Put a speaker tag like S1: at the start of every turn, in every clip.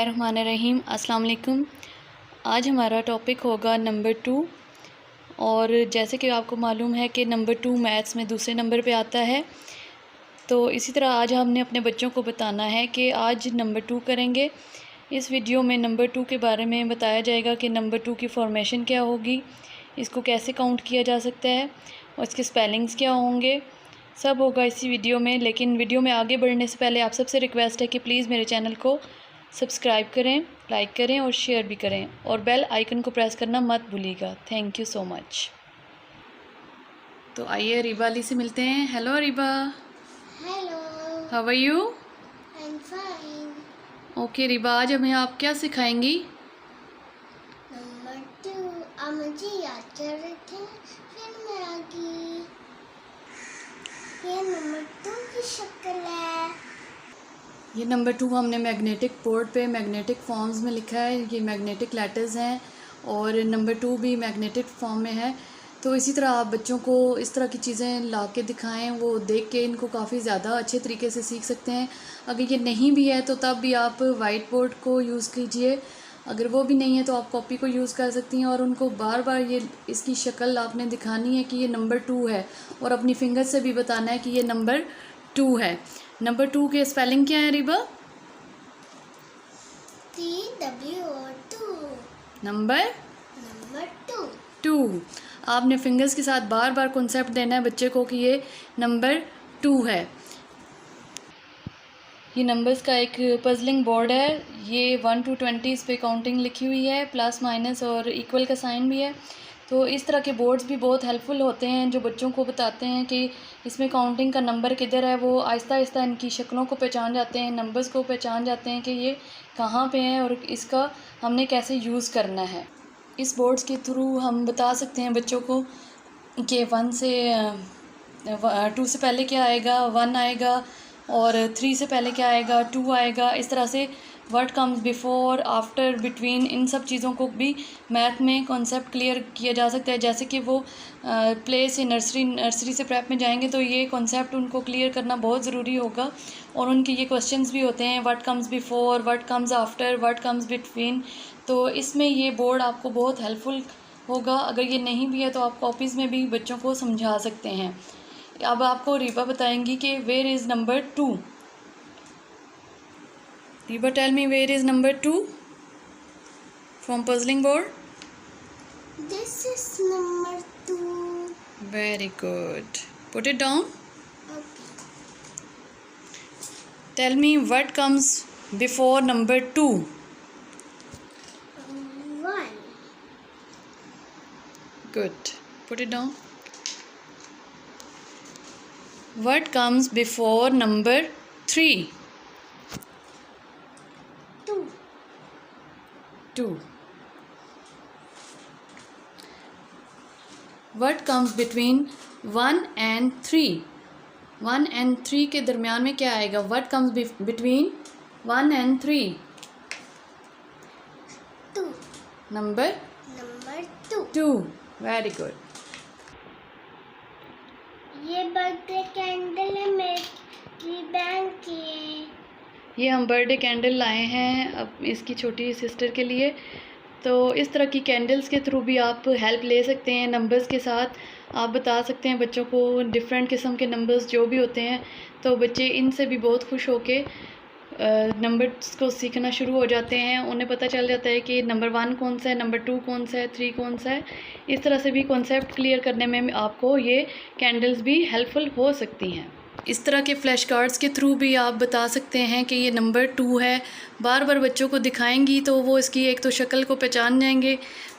S1: बिस्मिल्लाहिर्रहमानिर्रहीम। अस्सलाम वालेकुम। आज हमारा टॉपिक होगा नंबर 2। और जैसे कि आपको मालूम है कि नंबर 2 मैथ्स में दूसरे नंबर पे आता है, तो इसी तरह आज हमने अपने बच्चों को बताना है कि आज नंबर 2 करेंगे। इस वीडियो में नंबर 2 के बारे में बताया जाएगा कि नंबर 2 की फॉर्मेशन क्या होगी, इसको कैसे काउंट किया जा सकता है और इसके स्पेलिंग्स क्या होंगे, सब होगा इसी वीडियो में। लेकिन वीडियो में आगे बढ़ने से पहले आप सबसे रिक्वेस्ट है कि प्लीज़ मेरे चैनल को सब्सक्राइब करें, लाइक करें और शेयर भी करें और बेल आइकन को प्रेस करना मत भूलिएगा। Thank you so much. तो आइए रिबा अली से मिलते हैं। Hello Riba.
S2: Hello.
S1: How are you?
S2: I am fine.
S1: Okay Riba, आज हमें आप क्या सिखाएंगी?
S2: नंबर 2 आप मुझे याद कर रहे थे, फिर मैं आ गई। ये नंबर 2 की शक्ल है।
S1: ये नंबर 2 हमने मैग्नेटिक बोर्ड पे मैग्नेटिक फॉर्म्स में लिखा है। ये मैग्नेटिक लेटर्स हैं और नंबर 2 भी मैग्नेटिक फॉर्म में है। तो इसी तरह आप बच्चों को इस तरह की चीज़ें ला के दिखाएँ, वो देख के इनको काफ़ी ज़्यादा अच्छे तरीके से सीख सकते हैं। अगर ये नहीं भी है तो तब भी आप वाइट बोर्ड को यूज़ कीजिए। अगर वो भी नहीं है तो आप कॉपी को यूज़ कर सकती हैं और उनको बार बार ये इसकी शक्ल आपने दिखानी है कि ये नंबर 2 है और अपनी फिंगर से भी बताना है कि ये नंबर 2 है। नंबर 2 के स्पेलिंग क्या है रिबा?
S2: TWO2।
S1: Number
S2: number 2।
S1: 2। आपने फिंगर्स के साथ बार बार कॉन्सेप्ट देना है बच्चे को कि ये नंबर 2 है। ये नंबर्स का एक पजलिंग बोर्ड है। ये 1 to 20 इस पे काउंटिंग लिखी हुई है, प्लस माइनस और इक्वल का साइन भी है। तो इस तरह के बोर्ड्स भी बहुत हेल्पफुल होते हैं जो बच्चों को बताते हैं कि इसमें काउंटिंग का नंबर किधर है। वो आहिस्ता आहिस्ता इनकी शक्लों को पहचान जाते हैं, नंबर्स को पहचान जाते हैं कि ये कहाँ पे हैं और इसका हमने कैसे यूज़ करना है। इस बोर्ड्स के थ्रू हम बता सकते हैं बच्चों को कि 1 से 2 से पहले क्या आएगा, 1 आएगा, और 3 से पहले क्या आएगा, 2 आएगा। इस तरह से what comes before, after, between, इन सब चीज़ों को भी मैथ में कॉन्सेप्ट क्लियर किया जा सकता है। जैसे कि वो प्ले से नर्सरी से प्रेप में जाएंगे तो ये कॉन्सेप्ट उनको क्लियर करना बहुत ज़रूरी होगा। और उनके ये क्वेश्चंस भी होते हैं, what comes before, what comes after, what comes between. तो इसमें ये बोर्ड आपको बहुत हेल्पफुल होगा। अगर ये नहीं भी है तो आप कॉपीज़ में भी बच्चों को समझा सकते हैं। अब आपको रीबा बताएंगी कि where is number 2। Riba, tell me where is number 2 from puzzling board.
S2: This is number 2।
S1: Very good, put it down. Tell me what comes before number 2।
S2: 1।
S1: Good, put it down. What comes before number 3?
S2: 2।
S1: 2. What comes between 1 and 3? 1 and 3 के दरमियान में क्या आएगा? What comes between 1 and 3?
S2: 2।
S1: Number
S2: number 2।
S1: 2. Very good.
S2: ये birthday candle है मेरी बहन की।
S1: ये हम बर्थडे कैंडल लाए हैं अब इसकी छोटी सिस्टर के लिए। तो इस तरह की कैंडल्स के थ्रू भी आप हेल्प ले सकते हैं। नंबर्स के साथ आप बता सकते हैं बच्चों को डिफरेंट किस्म के नंबर्स जो भी होते हैं, तो बच्चे इनसे भी बहुत खुश होके नंबर्स को सीखना शुरू हो जाते हैं। उन्हें पता चल जाता है कि नंबर 1 कौन सा है, नंबर 2 कौन सा है, 3 कौन सा है। इस तरह से भी कॉन्सेप्ट क्लियर करने में आपको ये कैंडल्स भी हेल्पफुल हो सकती हैं। इस तरह के फ्लैश कार्ड्स के थ्रू भी आप बता सकते हैं कि ये नंबर 2 है। बार बार बच्चों को दिखाएंगी तो वो इसकी एक तो शक्ल को पहचान जाएंगे,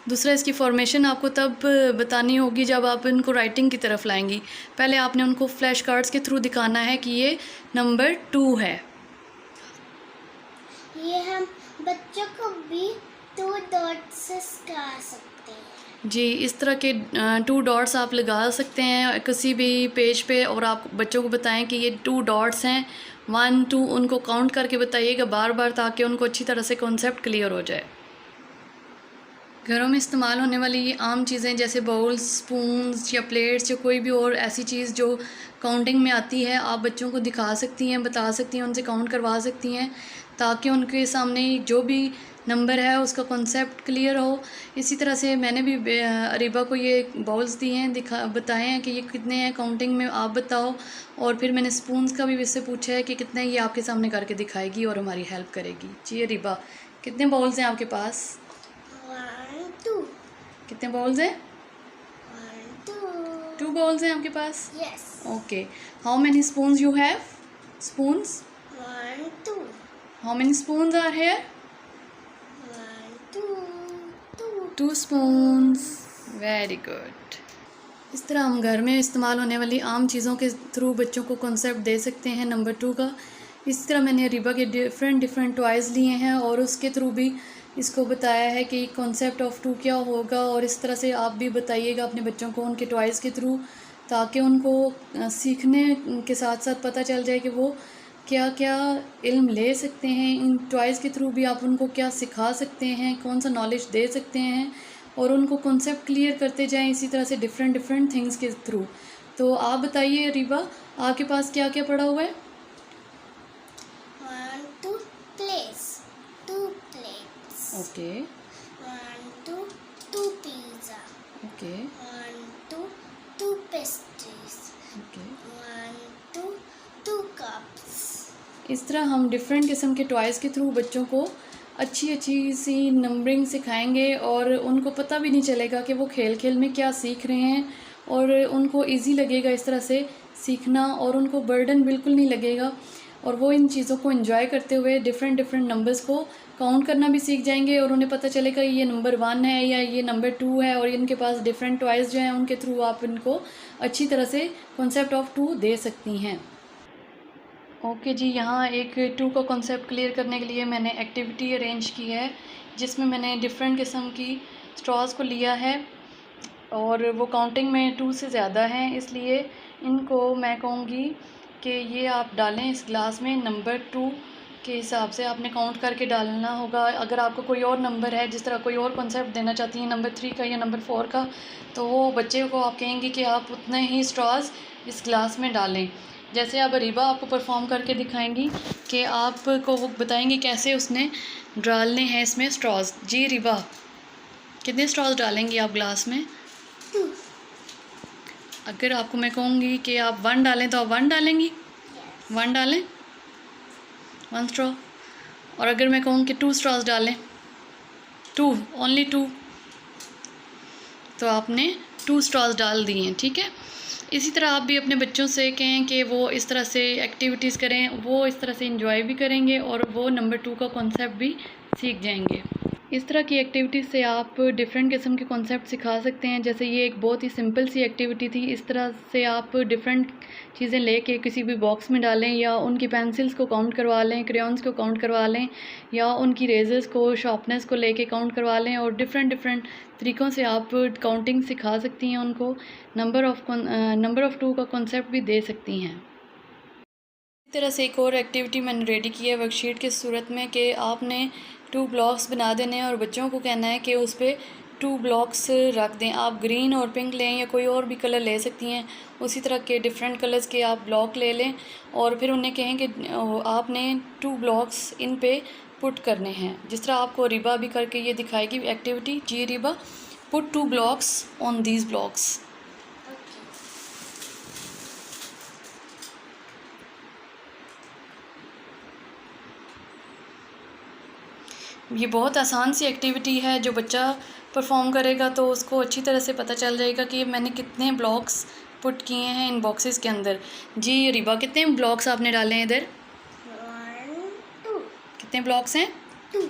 S1: दूसरा इसकी फॉर्मेशन आपको तब बतानी होगी जब आप इनको राइटिंग की तरफ लाएंगी। पहले आपने उनको फ्लैश कार्ड्स के थ्रू दिखाना है कि ये नंबर 2 है।
S2: ये हम बच्चों को भी 2 डॉट्स से सिखा सकते हैं।
S1: जी, इस तरह के 2 डॉट्स आप लगा सकते हैं किसी भी पेज पे और आप बच्चों को बताएं कि ये 2 डॉट्स हैं, 1 2 उनको काउंट करके बताइएगा बार बार, ताकि उनको अच्छी तरह से कॉन्सेप्ट क्लियर हो जाए। घरों में इस्तेमाल होने वाली ये आम चीज़ें जैसे बाउल्स, स्पून्स या प्लेट्स या कोई भी और ऐसी चीज़ जो काउंटिंग में आती है, आप बच्चों को दिखा सकती हैं, बता सकती हैं, उनसे काउंट करवा सकती हैं ताकि उनके सामने जो भी नंबर है उसका कॉन्सेप्ट क्लियर हो। इसी तरह से मैंने भी अरीबा को ये बाउल्स दिए हैं, बताए हैं कि ये कितने हैं काउंटिंग में, आप बताओ। और फिर मैंने स्पून्स का भी इससे पूछा है कि कितने, ये आपके सामने करके दिखाएगी और हमारी हेल्प करेगी। जी अरीबा, कितने बाउल्स हैं आपके पास?
S2: 1 2
S1: कितने बाउल्स हैं?
S2: 1 2
S1: 2 बाउल्स हैं आपके पास?
S2: Yes.
S1: Okay, how many spoons you have? Spoons?
S2: 1 2
S1: how many spoons are here?
S2: 1 2
S1: 2 spoons. Very good. इस तरह हम घर में इस्तेमाल होने वाली आम चीज़ों के थ्रू बच्चों को कॉन्सेप्ट दे सकते हैं नंबर 2 का। इस तरह मैंने अरीबा के डिफरेंट टॉयज़ लिए हैं और उसके थ्रू भी इसको बताया है कि कॉन्सेप्ट ऑफ 2 क्या होगा। और इस तरह से आप भी बताइएगा अपने बच्चों को उनके टॉयज़ के थ्रू, ताकि उनको सीखने के साथ साथ पता चल जाए कि वो क्या क्या इल्म ले सकते हैं। इन टॉयज़ के थ्रू भी आप उनको क्या सिखा सकते हैं, कौन सा नॉलेज दे सकते हैं, और उनको कॉन्सेप्ट क्लियर करते जाएं इसी तरह से डिफरेंट थिंग्स के थ्रू। तो आप बताइए अरीबा, आपके पास क्या क्या पड़ा हुआ है?
S2: 1 2 plates, 2 plates.
S1: Okay
S2: 1 2 2 pizza.
S1: Okay
S2: 1 2 2 pastries.
S1: Okay.
S2: 1 2 2 cups.
S1: इस तरह हम डिफरेंट किस्म के टॉयज़ के थ्रू बच्चों को अच्छी सी नंबरिंग सिखाएंगे और उनको पता भी नहीं चलेगा कि वो खेल खेल में क्या सीख रहे हैं, और उनको इजी लगेगा इस तरह से सीखना, और उनको बर्डन बिल्कुल नहीं लगेगा, और वो इन चीज़ों को एंजॉय करते हुए डिफरेंट नंबर्स को काउंट करना भी सीख जाएंगे, और उन्हें पता चलेगा ये नंबर 1 है या ये नंबर 2 है। और इनके पास डिफरेंट टॉयज़ जो हैं उनके थ्रू आप इनको अच्छी तरह से कॉन्सेप्ट ऑफ 2 दे सकती हैं। ओके जी, यहाँ एक 2 का कॉन्सेप्ट क्लियर करने के लिए मैंने एक्टिविटी अरेंज की है, जिसमें मैंने डिफरेंट किस्म की स्ट्रॉज़ को लिया है और वो काउंटिंग में 2 से ज़्यादा हैं, इसलिए इनको मैं कहूँगी कि ये आप डालें इस ग्लास में नंबर 2 के हिसाब से आपने काउंट करके डालना होगा। अगर आपको कोई और नंबर है, जिस तरह कोई और कॉन्सेप्ट देना चाहती हैं नंबर 3 का या नंबर 4 का, तो वो बच्चे को आप कहेंगे कि आप उतने ही स्ट्रॉज़ इस ग्लास में डालें। जैसे अब अरीबा आपको परफॉर्म करके दिखाएंगी कि आपको वो बताएंगी कैसे उसने डालने हैं इसमें स्ट्रॉज़। जी अरीबा, कितने स्ट्रॉज़ डालेंगी आप ग्लास में?
S2: 2।
S1: अगर आपको मैं कहूँगी कि आप 1 डालें तो आप 1 डालेंगी? 1 डालें, 1 स्ट्रॉ। और अगर मैं कहूँ कि 2 स्ट्रॉज़ डालें, 2, ओनली 2, तो आपने 2 स्ट्रॉज़ डाल दिए हैं, ठीक है। इसी तरह आप भी अपने बच्चों से कहें कि वो इस तरह से एक्टिविटीज़ करें, वो इस तरह से इंजॉय भी करेंगे और वो नंबर 2 का कॉन्सेप्ट भी सीख जाएंगे। इस तरह की एक्टिविटीज़ से आप डिफरेंट किस्म के कॉन्सेप्ट सिखा सकते हैं। जैसे ये एक बहुत ही सिंपल सी एक्टिविटी थी, इस तरह से आप डिफरेंट चीज़ें लेके किसी भी बॉक्स में डालें, या उनकी पेंसिल्स को काउंट करवा लें, क्रेयॉन्स को काउंट करवा लें, या उनकी रेजर्स को, शार्पनेस को लेके काउंट करवा लें, और डिफरेंट तरीक़ों से आप काउंटिंग सिखा सकती हैं उनको। नंबर ऑफ़ 2 का कॉन्सेप्ट भी दे सकती हैं। इस तरह से एक और एक्टिविटी मैंने रेडी की है वर्कशीट की सूरत में कि आपने 2 ब्लॉक्स बना देने हैं और बच्चों को कहना है कि उस पर 2 ब्लॉक्स रख दें। आप ग्रीन और पिंक लें या कोई और भी कलर ले सकती हैं, उसी तरह के डिफरेंट कलर्स के आप ब्लॉक ले लें और फिर उन्हें कहें कि आपने 2 ब्लॉक्स इन पे पुट करने हैं। जिस तरह आपको रिबा भी करके ये दिखाएगी एक्टिविटी। जी Riba, put 2 blocks on these blocks. ये बहुत आसान सी एक्टिविटी है, जो बच्चा परफॉर्म करेगा तो उसको अच्छी तरह से पता चल जाएगा कि मैंने कितने ब्लॉक्स पुट किए हैं इन बॉक्सेस के अंदर। जी रिबा, कितने ब्लॉक्स आपने डाले हैं इधर?
S2: 1 2।
S1: कितने ब्लॉक्स हैं?
S2: 2।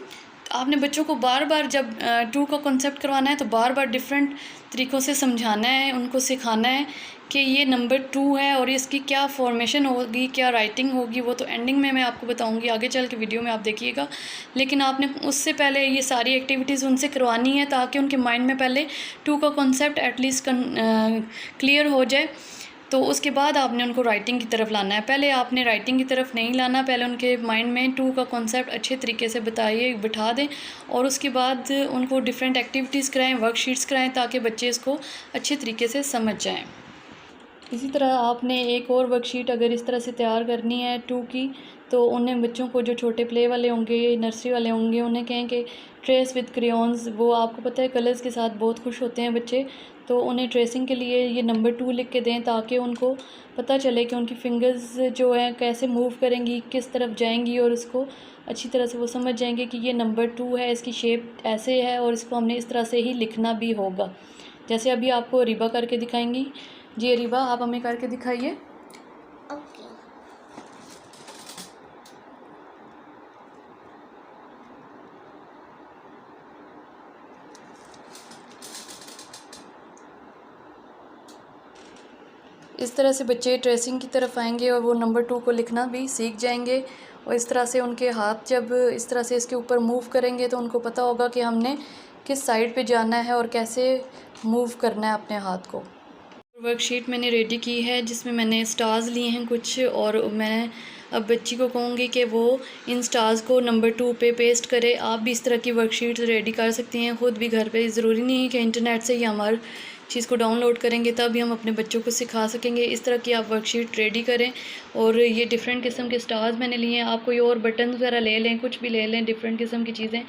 S1: आपने बच्चों को बार बार जब 2 का कॉन्सेप्ट करवाना है तो बार बार डिफरेंट तरीक़ों से समझाना है, उनको सिखाना है कि ये नंबर 2 है और इसकी क्या फॉर्मेशन होगी, क्या राइटिंग होगी, वो तो एंडिंग में मैं आपको बताऊंगी, आगे चल के वीडियो में आप देखिएगा। लेकिन आपने उससे पहले ये सारी एक्टिविटीज़ उनसे करवानी है ताकि उनके माइंड में पहले 2 का कॉन्सेप्ट एटलीस्ट क्लियर हो जाए। तो उसके बाद आपने उनको राइटिंग की तरफ लाना है। पहले आपने राइटिंग की तरफ नहीं लाना, पहले उनके माइंड में 2 का कॉन्सेप्ट अच्छे तरीके से बिठा दें और उसके बाद उनको डिफरेंट एक्टिविटीज़ कराएं, वर्कशीट्स कराएं ताकि बच्चे इसको अच्छे तरीके से समझ जाएं। इसी तरह आपने एक और वर्कशीट अगर इस तरह से तैयार करनी है 2 की, तो उन्हें बच्चों को जो छोटे प्ले वाले होंगे, नर्सरी वाले होंगे, उन्हें कहें कि ट्रेस विद क्रेयॉन्स, वो आपको पता है कलर्स के साथ बहुत खुश होते हैं बच्चे, तो उन्हें ट्रेसिंग के लिए ये नंबर 2 लिख के दें ताकि उनको पता चले कि उनकी फिंगर्स जो हैं कैसे मूव करेंगी, किस तरफ जाएंगी, और उसको अच्छी तरह से वो समझ जाएंगे कि ये नंबर 2 है, इसकी शेप ऐसे है और इसको हमने इस तरह से ही लिखना भी होगा। जैसे अभी आपको रिबा करके दिखाएंगी। जी रिबा, आप हमें करके दिखाइए।
S2: ओके।
S1: इस तरह से बच्चे ट्रेसिंग की तरफ आएंगे और वो नंबर 2 को लिखना भी सीख जाएंगे। और इस तरह से उनके हाथ जब इस तरह से इसके ऊपर मूव करेंगे तो उनको पता होगा कि हमने किस साइड पे जाना है और कैसे मूव करना है अपने हाथ को। वर्कशीट मैंने रेडी की है जिसमें मैंने स्टार्स लिए हैं कुछ, और मैं अब बच्ची को कहूँगी कि वो इन स्टार्स को नंबर 2 पे पेस्ट करे। आप भी इस तरह की वर्कशीट रेडी कर सकती हैं ख़ुद भी घर पे। ज़रूरी नहीं है कि इंटरनेट से ही हमारे चीज़ को डाउनलोड करेंगे तभी हम अपने बच्चों को सिखा सकेंगे। इस तरह की आप वर्कशीट रेडी करें। और ये डिफरेंट किस्म के स्टार्स मैंने लिए हैं। आप कोई और बटन वगैरह ले लें, कुछ भी ले लें, डिफरेंट किस्म की चीज़ें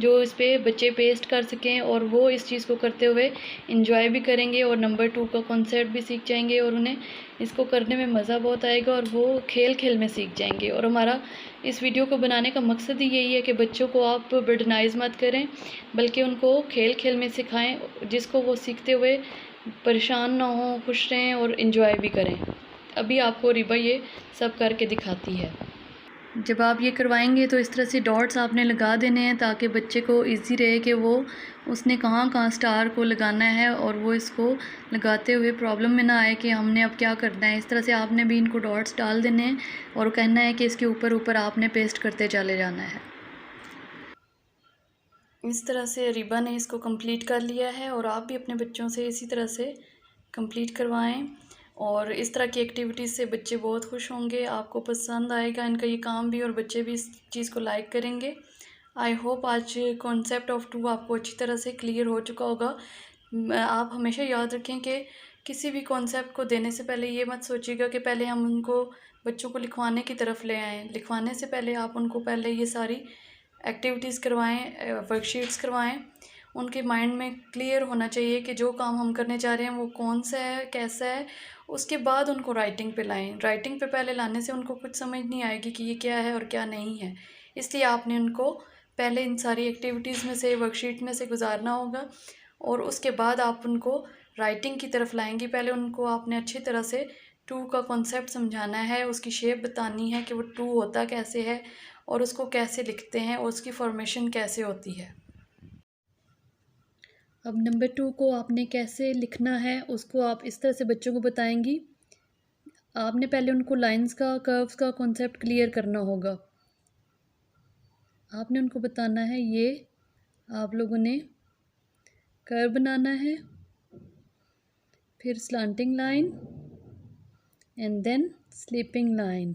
S1: जो इस पर बच्चे पेस्ट कर सकें और वो इस चीज़ को करते हुए इंजॉय भी करेंगे और नंबर 2 का कॉन्सेप्ट भी सीख जाएंगे और उन्हें इसको करने में मज़ा बहुत आएगा और वो खेल खेल में सीख जाएंगे। और हमारा इस वीडियो को बनाने का मकसद ही यही है कि बच्चों को आप बर्डनाइज मत करें बल्कि उनको खेल खेल में सिखाएं, जिसको वो सीखते हुए परेशान ना हो, खुश रहें और इन्जॉय भी करें। अभी आपको रिबा ये सब करके दिखाती है। जब आप ये करवाएंगे तो इस तरह से डॉट्स आपने लगा देने हैं ताकि बच्चे को इजी रहे कि वो उसने कहाँ कहाँ स्टार को लगाना है और वो इसको लगाते हुए प्रॉब्लम में ना आए कि हमने अब क्या करना है। इस तरह से आपने भी इनको डॉट्स डाल देने हैं और कहना है कि इसके ऊपर ऊपर आपने पेस्ट करते चले जाना है। इस तरह से रिबा ने इसको कंप्लीट कर लिया है और आप भी अपने बच्चों से इसी तरह से कंप्लीट करवाएं। और इस तरह की एक्टिविटीज़ से बच्चे बहुत खुश होंगे, आपको पसंद आएगा इनका ये काम भी और बच्चे भी इस चीज़ को लाइक करेंगे। आई होप आज कॉन्सेप्ट ऑफ 2 आपको अच्छी तरह से क्लियर हो चुका होगा। आप हमेशा याद रखें कि किसी भी कॉन्सेप्ट को देने से पहले ये मत सोचिएगा कि पहले हम उनको बच्चों को लिखवाने की तरफ ले आएँ। लिखवाने से पहले आप उनको पहले ये सारी एक्टिविटीज़ करवाएं, वर्कशीट्स करवाएं। उनके माइंड में क्लियर होना चाहिए कि जो काम हम करने जा रहे हैं वो कौन सा है, कैसा है। उसके बाद उनको राइटिंग पे लाएं। राइटिंग पे पहले लाने से उनको कुछ समझ नहीं आएगी कि ये क्या है और क्या नहीं है। इसलिए आपने उनको पहले इन सारी एक्टिविटीज़ में से, वर्कशीट में से गुजारना होगा और उसके बाद आप उनको राइटिंग की तरफ लाएंगी। पहले उनको आपने अच्छी तरह से 2 का कॉन्सेप्ट समझाना है, उसकी शेप बतानी है कि वो 2 होता कैसे है और उसको कैसे लिखते हैं और उसकी फॉर्मेशन कैसे होती है। अब नंबर 2 को आपने कैसे लिखना है उसको आप इस तरह से बच्चों को बताएंगी। आपने पहले उनको लाइंस का, कर्व्स का कॉन्सेप्ट क्लियर करना होगा। आपने उनको बताना है ये आप लोगों ने कर्व बनाना है, फिर slanting line and then sleeping line.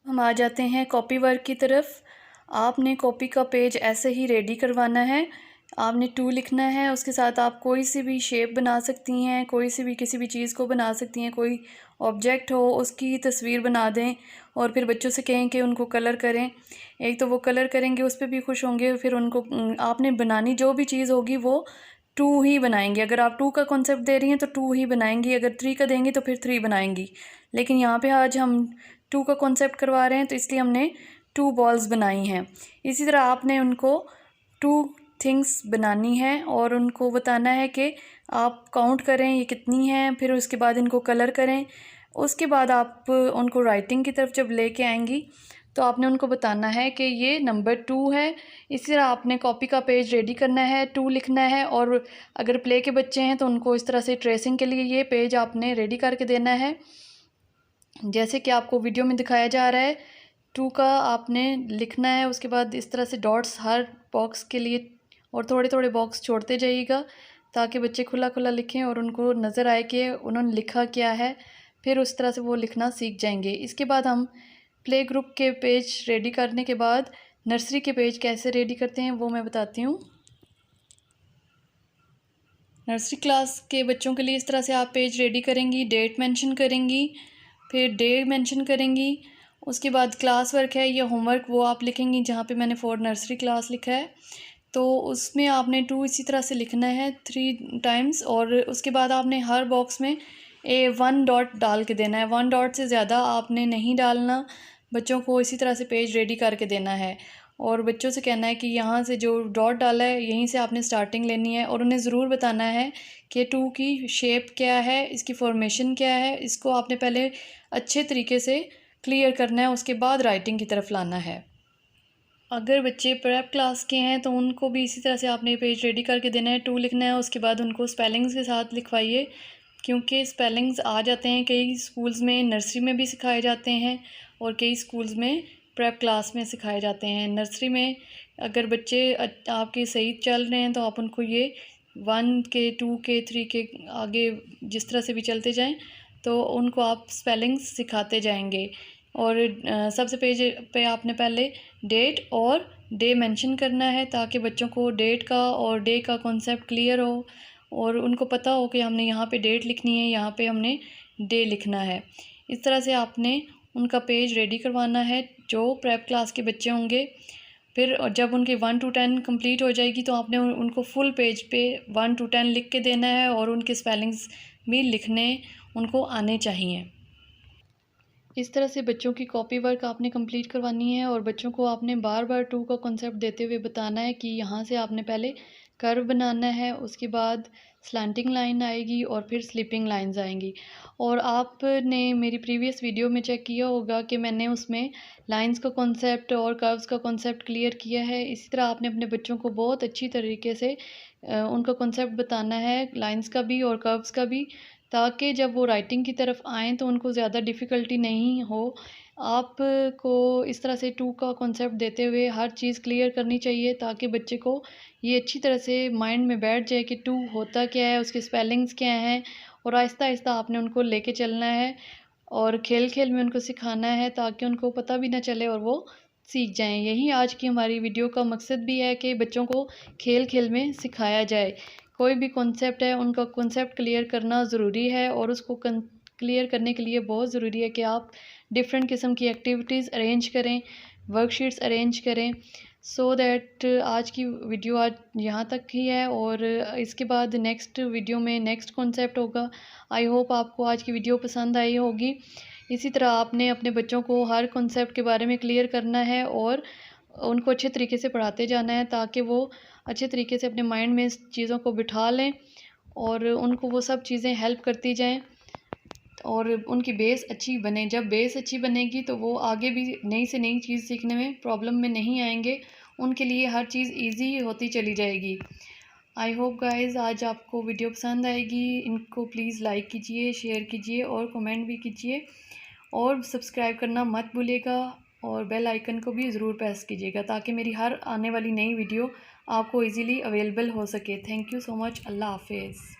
S1: हम आ जाते हैं कॉपी वर्क की तरफ। आपने कॉपी का पेज ऐसे ही रेडी करवाना है। आपने 2 लिखना है, उसके साथ आप कोई सी भी शेप बना सकती हैं, कोई सी भी किसी भी चीज़ को बना सकती हैं। कोई ऑब्जेक्ट हो उसकी तस्वीर बना दें और फिर बच्चों से कहें कि उनको कलर करें। एक तो वो कलर करेंगे, उस पर भी खुश होंगे। फिर उनको आपने बनानी जो भी चीज़ होगी वो 2 ही बनाएंगे। अगर आप 2 का कॉन्सेप्ट दे रही हैं तो 2 ही बनाएंगी, अगर 3 का देंगी तो फिर 3 बनाएंगी। लेकिन यहाँ पे आज हम 2 का कॉन्सेप्ट करवा रहे हैं तो इसलिए हमने 2 बॉल्स बनाई हैं। इसी तरह आपने उनको 2 थिंग्स बनानी है और उनको बताना है कि आप काउंट करें ये कितनी हैं, फिर उसके बाद इनको कलर करें। उसके बाद आप उनको राइटिंग की तरफ जब लेके आएंगी तो आपने उनको बताना है कि ये नंबर 2 है। इसी तरह आपने कॉपी का पेज रेडी करना है, 2 लिखना है। और अगर प्ले के बच्चे हैं तो उनको इस तरह से ट्रेसिंग के लिए ये पेज आपने रेडी करके देना है जैसे कि आपको वीडियो में दिखाया जा रहा है। 2 का आपने लिखना है, उसके बाद इस तरह से डॉट्स हर बॉक्स के लिए और थोड़े थोड़े बॉक्स छोड़ते जाइएगा ताकि बच्चे खुला खुला लिखें और उनको नज़र आए कि उन्होंने लिखा क्या है। फिर उस तरह से वो लिखना सीख जाएंगे। इसके बाद हम प्ले ग्रुप के पेज रेडी करने के बाद नर्सरी के पेज कैसे रेडी करते हैं वो मैं बताती हूँ। नर्सरी क्लास के बच्चों के लिए इस तरह से आप पेज रेडी करेंगी, डेट मेंशन करेंगी, फिर डे मेंशन करेंगी उसके बाद क्लास वर्क है या होमवर्क, वो आप लिखेंगी जहाँ पे मैंने 4 नर्सरी क्लास लिखा है। तो उसमें आपने 2 इसी तरह से लिखना है 3 टाइम्स, और उसके बाद आपने हर बॉक्स में 1 डॉट डाल के देना है। 1 डॉट से ज़्यादा आपने नहीं डालना। बच्चों को इसी तरह से पेज रेडी करके देना है और बच्चों से कहना है कि यहाँ से जो डॉट डाला है यहीं से आपने स्टार्टिंग लेनी है, और उन्हें ज़रूर बताना है कि 2 की शेप क्या है, इसकी फॉर्मेशन क्या है। इसको आपने पहले अच्छे तरीके से क्लियर करना है, उसके बाद राइटिंग की तरफ लाना है। अगर बच्चे प्रेप क्लास के हैं तो उनको भी इसी तरह से आपने पेज रेडी करके देना है। 2 लिखना है, उसके बाद उनको स्पेलिंग्स के साथ लिखवाइए, क्योंकि स्पेलिंग्स आ जाते हैं। कई स्कूल्स में नर्सरी में भी सिखाए जाते हैं और कई स्कूल्स में प्रेप क्लास में सिखाए जाते हैं। नर्सरी में अगर बच्चे आपके सही चल रहे हैं तो आप उनको ये 1 के 2 के 3 के आगे जिस तरह से भी चलते जाएं तो उनको आप स्पेलिंग्स सिखाते जाएंगे। और सबसे पेज पे आपने पहले डेट और डे मेंशन करना है, ताकि बच्चों को डेट का और डे का कॉन्सेप्ट क्लियर हो और उनको पता हो कि हमने यहाँ पे डेट लिखनी है, यहाँ पे हमने डे लिखना है। इस तरह से आपने उनका पेज रेडी करवाना है जो प्रेप क्लास के बच्चे होंगे। फिर जब उनकी 1 to 10 कंप्लीट हो जाएगी तो आपने उनको फुल पेज पे 1 to 10 लिख के देना है, और उनके स्पेलिंग्स भी लिखने उनको आने चाहिए। इस तरह से बच्चों की कॉपी वर्क आपने कंप्लीट करवानी है, और बच्चों को आपने बार बार 2 का कॉन्सेप्ट देते हुए बताना है कि यहाँ से आपने पहले कर्व बनाना है, उसके बाद स्लैंटिंग लाइन आएगी और फिर स्लिपिंग लाइंस आएंगी। और आपने मेरी प्रीवियस वीडियो में चेक किया होगा कि मैंने उसमें लाइंस का कॉन्सेप्ट और कर्व्स का कॉन्सेप्ट क्लियर किया है। इसी तरह आपने अपने बच्चों को बहुत अच्छी तरीके से उनका कॉन्सेप्ट बताना है, लाइंस का भी और कर्व्स का भी, ताकि जब वो राइटिंग की तरफ आएँ तो उनको ज़्यादा डिफ़िकल्टी नहीं हो। आपको इस तरह से 2 का कॉन्सेप्ट देते हुए हर चीज़ क्लियर करनी चाहिए, ताकि बच्चे को ये अच्छी तरह से माइंड में बैठ जाए कि 2 होता क्या है, उसके स्पेलिंग्स क्या हैं, और आहिस्ता-आहिस्ता आपने उनको लेके चलना है और खेल-खेल में उनको सिखाना है, ताकि उनको पता भी ना चले और वो सीख जाएँ। यही आज की हमारी वीडियो का मकसद भी है कि बच्चों को खेल-खेल में सिखाया जाए। कोई भी कॉन्सेप्ट है उनका कॉन्सेप्ट क्लियर करना ज़रूरी है, और उसको क्लियर करने के लिए बहुत ज़रूरी है कि आप डिफरेंट किस्म की एक्टिविटीज़ अरेंज करें, वर्कशीट्स अरेंज करें। सो दैट आज की वीडियो आज यहाँ तक ही है, और इसके बाद नेक्स्ट वीडियो में नेक्स्ट कॉन्सेप्ट होगा। आई होप आपको आज की वीडियो पसंद आई होगी। इसी तरह आपने अपने बच्चों को हर कॉन्सेप्ट के बारे में क्लियर करना है और उनको अच्छे तरीके से पढ़ाते जाना है, ताकि वो अच्छे तरीके से अपने माइंड में इस चीज़ों को बिठा लें और उनको वो सब चीज़ें हेल्प करती जाएं और उनकी बेस अच्छी बने। जब बेस अच्छी बनेगी तो वो आगे भी नई से नई चीज़ सीखने में प्रॉब्लम में नहीं आएंगे, उनके लिए हर चीज़ ईजी होती चली जाएगी। आई होप गाइज़ आज आपको वीडियो पसंद आएगी। इनको प्लीज़ लाइक कीजिए, शेयर कीजिए और कमेंट भी कीजिए, और सब्सक्राइब करना मत भूलिएगा, और बेल आइकन को भी ज़रूर प्रेस कीजिएगा, ताकि मेरी हर आने वाली नई वीडियो आपको इजीली अवेलेबल हो सके। Thank you so much. अल्लाह हाफिज़।